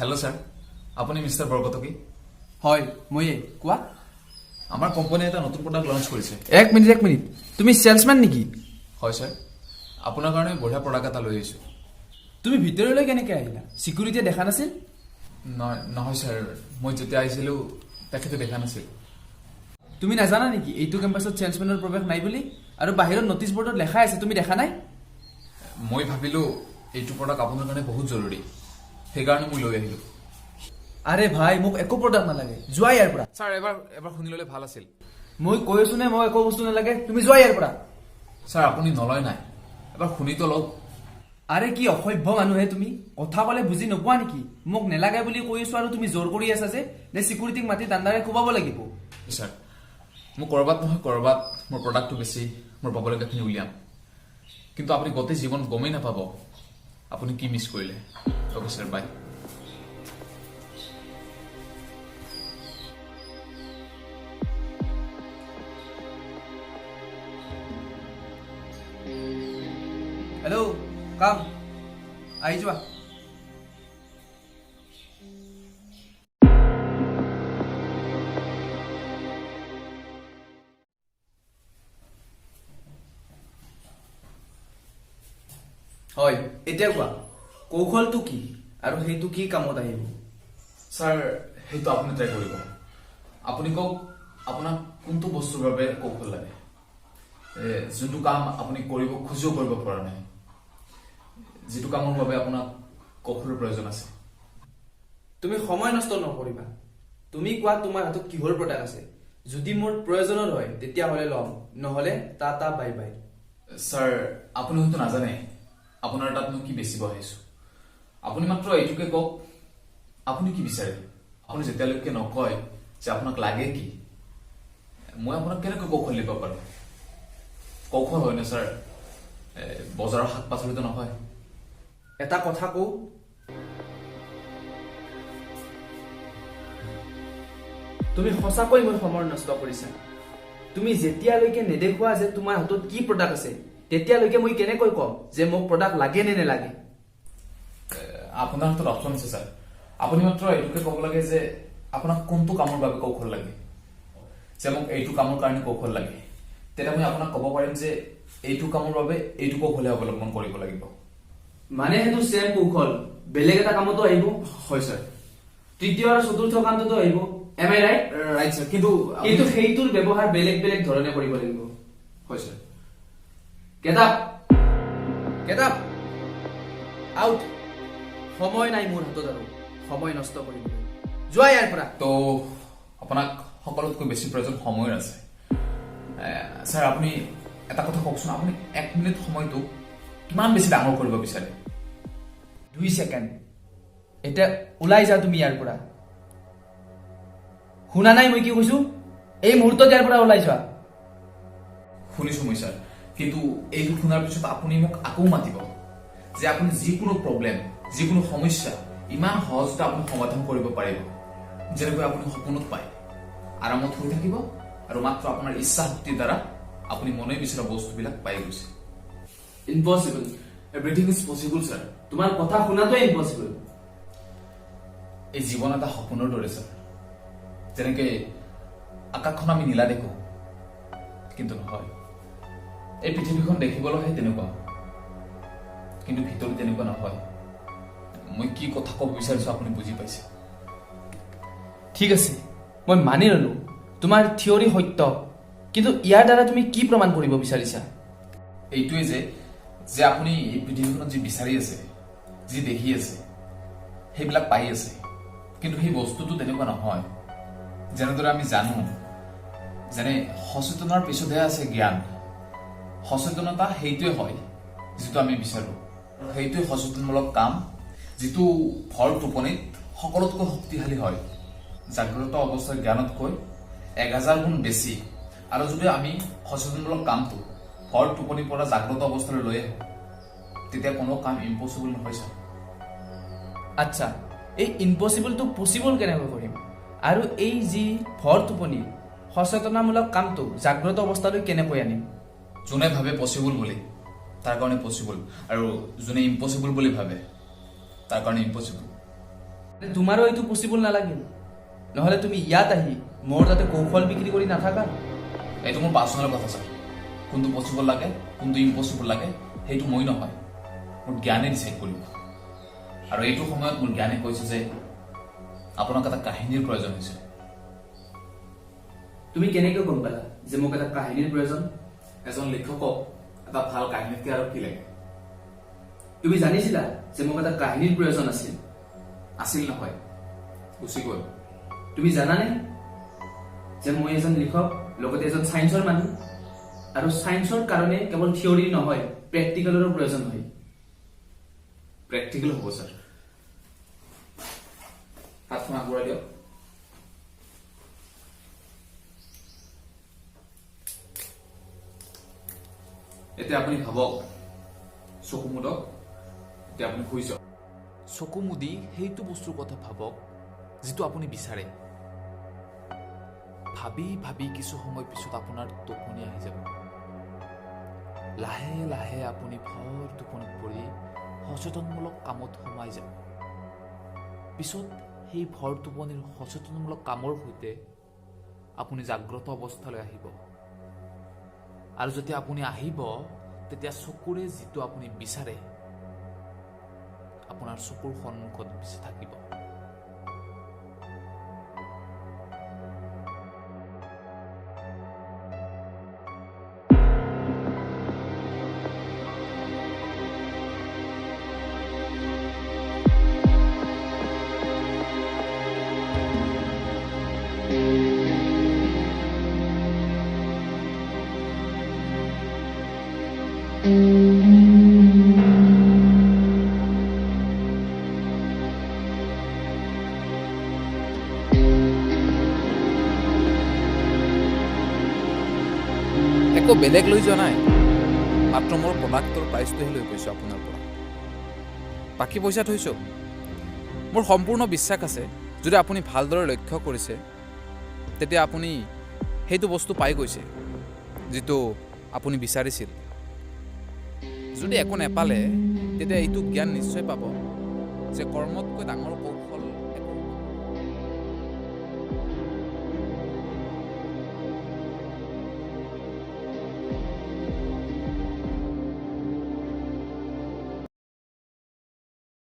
Hello sir আপুনি mister বৰগতকি হয় ময়ে কোৱা আমাৰ কোম্পানী এটা নতুন প্ৰডাক্ট লঞ্চ কৰিছে এক মিনিট তুমি সেলসম্যান নেকি হয় স্যাৰ আপোনাৰ কাৰণে বঢ়িয়া প্ৰডাক্ট এটা লৈ আহিছো তুমি ভিতৰলৈ কেনেকৈ আহিলা সিকিউৰিটিয়ে দেখা নাছিল নহয় স্যার মই যেতিয়া আহিছিলো তেখেতে দেখা নাছিল তুমি নাজানা নেকি এইটো কেম্পাছত সেলসম্যানৰ প্ৰৱেশ নাই বুলি আৰু বাহিৰত নটিচ বৰ্ডত লেখা আছে তুমি দেখা নাই মই ভাবিলো এইটো প্ৰডাক্ট আপোনাৰ কাৰণে বহুত জৰুৰী সেইকাৰণে মই লৈ আহিলো আৰে ভাই মোক একো প্ৰডাক্ট নালাগে যোৱা ইয়াৰ পৰা স্যাৰ এবাৰ শুনি ললে ভাল আছিল মই কৈ আছো নে মই একো বস্তু নালাগে তুমি যোৱা ইয়াৰ পৰা স্যাৰ আপুনি নলয় নাই এবাৰ শুনি তো লওক আৰে কি অসভ্য মানুহে তুমি কথা কলে বুজি নোপোৱা নেকি মোক নেলাগে বুলি কৈছো আৰু তুমি জোৰ কৰি আছা যে নে সিকিউৰিটিক মাতি দাণ্ডাৰে খুবাব লাগিব স্যাৰ মোৰ কৰবাত নহয় কৰবাত মোৰ প্ৰডাক্টটো বেছি মোৰ পাবলগীয়াখিনি উলিয়াম কিন্তু আপুনি গোটেই জীৱন গমেই নাপাব আপুনি কি মিছ কৰিলে ওকে স্যাৰ বাই হেল্ল' কাম আহি যোৱা হয় এতিয়া কোৱা কৌশলটো কি আৰু সেইটো কি কামত আহিব স্যাৰ সেইটো আপুনি ট্ৰাই কৰিব আপুনি কওক আপোনাক কোনটো বস্তুৰ বাবে কৌশল লাগে যোনটো কাম আপুনি কৰিব খুজিও কৰিব পৰা নাই যেটো কামৰ বাবে আপোনাক কৌশলৰ প্ৰয়োজন আছে তুমি সময় নষ্ট নকৰিবা তুমি কোৱা তোমাৰ হাতত কিহৰ প্ৰডাক্ট আছে যদি মোৰ প্ৰয়োজনৰ হয় তেতিয়া হলে লম নহলে টা বাই বাই স্যাৰ আপুনি হয়তো নাজানে আপোনাৰ তাত মই কি বেছিব আহিছো আপুনি মাত্ৰ এইটোকে কওক আপুনি কি বিচাৰে আপুনি যেতিয়ালৈকে নকয় যে আপোনাক লাগে কি মই আপোনাক কেনেকৈ কৌশল দিব পাৰো কৌশল হয় না স্যাৰ বজাৰৰ শাক পাচলিতো নহয় এটা কথা কওঁ তুমি সঁচাকৈ মোৰ সময় নষ্ট কৰিছা তুমি যেতিয়ালৈকে নেদেখুৱা যে তোমাৰ হাতত কি প্ৰডাক্ট আছে তেতিয়ালৈকে মই কেনেকৈ কম যে মোক প্ৰডাক্ট লাগে নে নেলাগে আপোনাৰ হাতত অপচন আছে স্যাৰ আপুনি মাত্ৰ এইটোকে ক'ব লাগে যে আপোনাক কোনটো কামৰ বাবে কৌশল লাগে যে মোক এইটো কামৰ কাৰণে কৌশল লাগে তেতিয়া মই আপোনাক ক'ব পাৰিম যে এইটো কামৰ বাবে এইটো কৌশলে অৱলম্বন কৰিব লাগিব মানে সেইটো সেম কৌশল বেলেগ এটা কামতো আহিব হয় স্যার তৃতীয় আৰু চতুৰ্থ কামতো আহিব এম আই ৰাইট ৰাইট স্যাৰ কিন্তু সেইটোৰ ব্যৱহাৰ বেলেগ বেলেগ ধৰণে কৰিব লাগিব হয় স্যাৰ Get up! Out! সময় নাই মোৰ হাতত আৰু সময় নষ্ট কৰিবলৈ যোৱা ইয়াৰ পৰা তো আপোনাক সকলোতকৈ বেছি প্ৰয়োজন সময়ৰ আছে স্যার আপুনি এটা কথা কওকচোন আপুনি 1 মিনিট সময়টো কিমান বেছি ডাঙৰ কৰিব বিচাৰে 2 সেকেন্ড এটা ওলাই যা তুমি ইয়াৰ পৰা শুনা নাই মই কি কৈছো এই মুহূৰ্তত ইয়াৰ পৰা ওলাই যোৱা শুনিছো মই স্যাৰ কিন্তু এইটো শুনাৰ পিছত আপুনি মোক আকৌ মাতিব যে আপুনি যিকোনো প্ৰবলেম যিকোনো সমস্যা ইমান সহজতে আপুনি সমাধান কৰিব পাৰিব যেনেকৈ আপুনি সপোনত পায় আৰামত হৈ থাকিব আৰু মাত্ৰ আপোনাৰ ইচ্ছা শক্তিৰ দ্বাৰা আপুনি মনে বিচৰা বস্তুবিলাক পাই গৈছে impossible everything is possible sir তোমাৰ কথা শুনাটো ইম্পসিবল এই জীৱন এটা সপোনৰ দৰে স্যাৰ যেনেকৈ আকাশখন আমি নীলা দেখো কিন্তু নহয় এই পৃথিৱীখন দেখিবলৈহে তেনেকুৱা কিন্তু ভিতৰত তেনেকুৱা নহয় মই কি কথা ক'ব বিচাৰিছো আপুনি বুজি পাইছে ঠিক আছে মই মানি ললো তোমাৰ থিওৰি সত্য কিন্তু ইয়াৰ দ্বাৰা তুমি কি প্ৰমাণ কৰিব বিচাৰিছা এইটোৱে যে আপুনি এই পৃথিৱীখনত যি বিচাৰি আছে যি দেখি আছে সেইবিলাক পাই আছে কিন্তু সেই বস্তুটো তেনেকুৱা নহয় যেনেদৰে আমি জানো যেনে সচেতনাৰ পিছতহে আছে জ্ঞান সচেতনতা সেইটোৱে হয় যিটো আমি বিচাৰো সেইটোৱে সচেতনমূলক কাম যিটো ভৰ টোপনিত সকলোতকৈ শক্তিশালী হয় জাগ্ৰত অৱস্থাৰ জ্ঞানতকৈ 1000 গুণ বেছি আৰু যদি আমি সচেতনমূলক কামটো ভৰ টোপনিৰ পৰা জাগ্ৰত অৱস্থালৈ লৈ আহোঁ তেতিয়া কোনো কাম ইম্পসিবল নহয় স্যাৰ আচ্ছা এই ইম্পসিবলটো পসিবল কেনেকৈ কৰিম আৰু এই যি ভৰ টোপনি সচেতনামূলক কামটো জাগ্ৰত অৱস্থালৈ কেনেকৈ আনিম যোনে ভাবে পসিবল বুলি তাৰ কাৰণে পসিবল আৰু যোনে ইম্পসিবল বুলি ভাবে তাৰ কাৰণে ইম্পসিবল তোমাৰো এইটো পচিবল নালাগিল নহলে তুমি ইয়াত আহি মোৰ যাতে কৌশল বিক্ৰী কৰি নাথাকা এইটো মোৰ পাৰ্চনেল কথা ছাৰ কোনটো পচিবল লাগে কোনটো ইম্পচিবল লাগে সেইটো মই নহয় মোৰ জ্ঞানে ডিচাইড কৰিব আৰু এইটো সময়ত মোৰ জ্ঞানে কৈছে যে আপোনাক এটা কাহিনীৰ প্ৰয়োজন হৈছে তুমি কেনেকৈ গম পালা যে মোক এটা কাহিনীৰ প্ৰয়োজন এজন লেখকক এটা ভাল কাহিনীতকৈ আৰু কি লাগে তুমি জানিছিলা যে মোক এটা কাহিনীৰ প্ৰয়োজন আছিল আছিল নহয় গুচি গ'ল তুমি জানানে যে মই এজন লিখক লগতে এজন সায়েন্সৰ মানুহ আৰু সায়েন্সৰ কাৰণে কেৱল থিয়ৰী নহয় প্ৰেক্টিকেলৰো প্ৰয়োজন হয় প্ৰেক্টিকেল হ'ব ছাৰ হাতখন আগবঢ়াই দিয়ক এতিয়া আপুনি ভাবক চকু মুদক এতিয়া আপুনি শুই যাওক চকু মুদি সেইটো বস্তুৰ কথা ভাবক যিটো আপুনি বিচাৰে ভাবি ভাবি কিছু সময় পিছত আপোনাৰ টোপনি আহি যাব লাহে লাহে আপুনি ভৰ টোপনিত পৰি সচেতনমূলক কামত সোমাই যাব পিছত সেই ভৰ টোপনিৰ সচেতনমূলক কামৰ সৈতে আপুনি জাগ্ৰত অৱস্থালৈ আহিব আৰু যেতিয়া আপুনি আহিব তেতিয়া চকুৰে যিটো আপুনি বিচাৰে আপোনাৰ চকুৰ সন্মুখত বেছি থাকিব একো বেলেগ লৈ যোৱা নাই মাত্ৰ মোৰ প্ৰডাক্টৰ প্ৰাইচটোহে লৈ গৈছোঁ আপোনাৰ পৰা বাকী পইচা থৈছোঁ মোৰ সম্পূৰ্ণ বিশ্বাস আছে যদি আপুনি ভালদৰে লক্ষ্য কৰিছে তেতিয়া আপুনি সেইটো বস্তু পাই গৈছে যিটো আপুনি বিচাৰিছিল যদি একো নেপালে তেতিয়া এইটো জ্ঞান নিশ্চয় পাব যে কৰ্মতকৈ ডাঙৰ